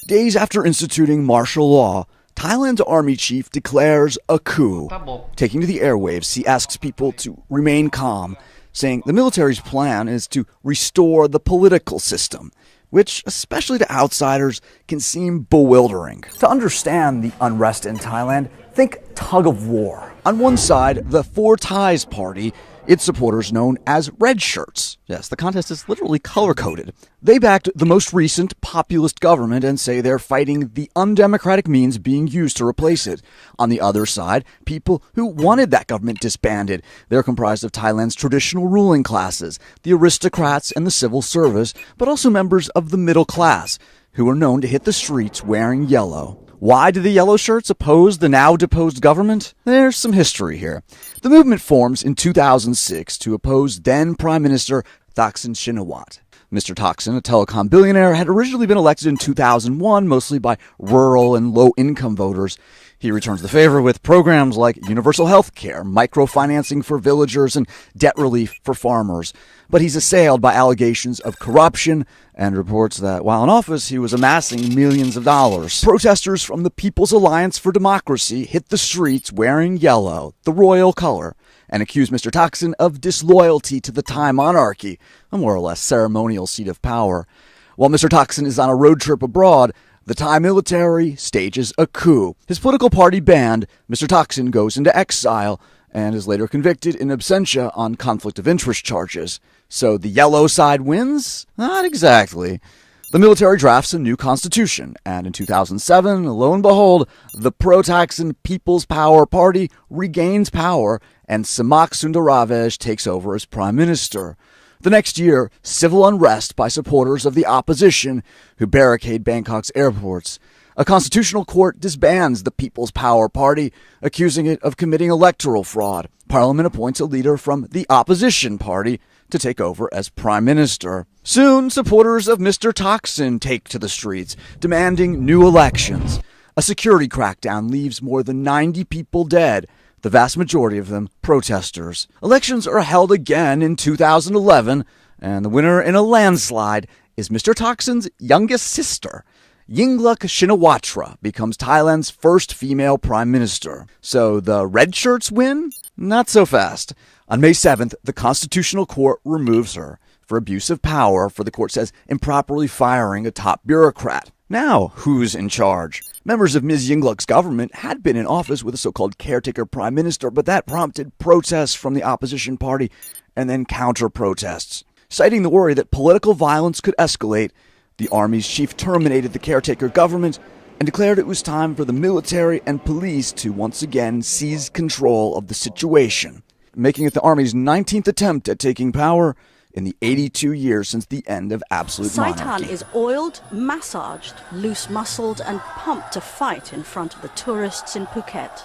Days after instituting martial law, Thailand's army chief declares a coup. Taking to the airwaves, he asks people to remain calm, saying the military's plan is to restore the political system, which, especially to outsiders, can seem bewildering. To understand the unrest in Thailand, think tug of war. On one side, the Four Thais Party, its supporters known as Red Shirts. Yes, the contest is literally color-coded. They backed the most recent populist government and say they're fighting the undemocratic means being used to replace it. On the other side, people who wanted that government disbanded. They're comprised of Thailand's traditional ruling classes, the aristocrats and the civil service, but also members of the middle class, who are known to hit the streets wearing yellow. Why do the yellow shirts oppose the now-deposed government? There's some history here. The movement forms in 2006 to oppose then Prime Minister Thaksin Shinawatra. Mr. Thaksin, a telecom billionaire, had originally been elected in 2001, mostly by rural and low-income voters. He returns the favor with programs like universal health care, microfinancing for villagers, and debt relief for farmers. But he's assailed by allegations of corruption and reports that while in office, he was amassing millions of dollars. Protesters from the People's Alliance for Democracy hit the streets wearing yellow, the royal color, and accused Mr. Thaksin of disloyalty to the Thai monarchy, a more or less ceremonial seat of power. While Mr. Thaksin is on a road trip abroad, the Thai military stages a coup. His political party banned, Mr. Thaksin goes into exile and is later convicted in absentia on conflict of interest charges. So the yellow side wins? Not exactly. The military drafts a new constitution, and in 2007, lo and behold, the pro-Thaksin People's Power Party regains power, and Samak Sundaravej takes over as prime minister. The next year, civil unrest by supporters of the opposition who barricade Bangkok's airports. A constitutional court disbands the People's Power Party, accusing it of committing electoral fraud. Parliament appoints a leader from the opposition party to take over as prime minister. Soon, supporters of Mr. Thaksin take to the streets, demanding new elections. A security crackdown leaves more than 90 people dead, the vast majority of them protesters. Elections are held again in 2011, and the winner in a landslide is Mr. Thaksin's youngest sister. Yingluck Shinawatra becomes Thailand's first female prime minister. So the red shirts win? Not so fast. On May 7th, the Constitutional Court removes her for abuse of power for, the court says, improperly firing a top bureaucrat. Now, who's in charge? Members of Ms. Yingluck's government had been in office with a so-called caretaker prime minister, but that prompted protests from the opposition party and then counter-protests. Citing the worry that political violence could escalate, the army's chief terminated the caretaker government and declared it was time for the military and police to once again seize control of the situation, making it the army's 19th attempt at taking power in the 82 years since the end of absolute monarchy. Saitan is oiled, massaged, loose-muscled and pumped to fight in front of the tourists in Phuket.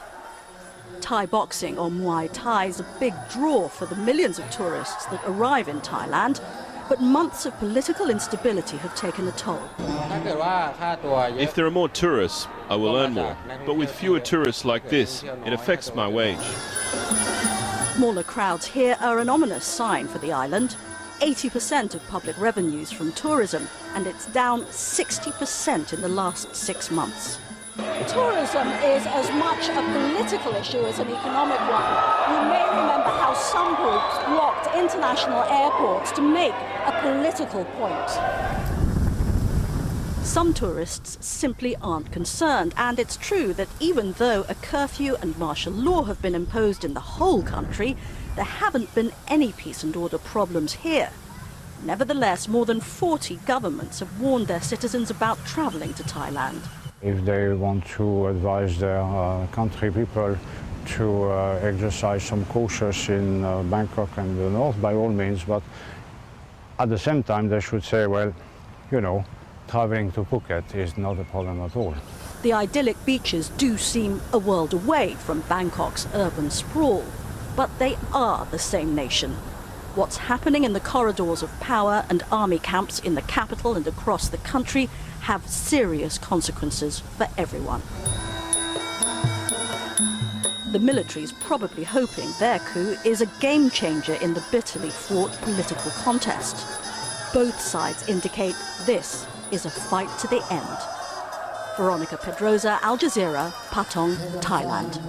Thai boxing, or Muay Thai, is a big draw for the millions of tourists that arrive in Thailand, but months of political instability have taken a toll. If there are more tourists, I will earn more, but with fewer tourists like this, it affects my wage. Smaller crowds here are an ominous sign for the island. 80% of public revenues from tourism, and it's down 60% in the last 6 months. Tourism is as much a political issue as an economic one. You may remember how some groups blocked international airports to make a political point. Some tourists simply aren't concerned, and it's true that even though a curfew and martial law have been imposed in the whole country, there haven't been any peace and order problems here. Nevertheless, more than 40 governments have warned their citizens about travelling to Thailand. If they want to advise their country people to exercise some caution in Bangkok and the north, by all means, but at the same time they should say, well, you know, travelling to Phuket is not a problem at all. The idyllic beaches do seem a world away from Bangkok's urban sprawl, but they are the same nation. What's happening in the corridors of power and army camps in the capital and across the country have serious consequences for everyone. The military is probably hoping their coup is a game changer in the bitterly fraught political contest. Both sides indicate this is a fight to the end. Veronica Pedrosa, Al Jazeera, Patong, Thailand.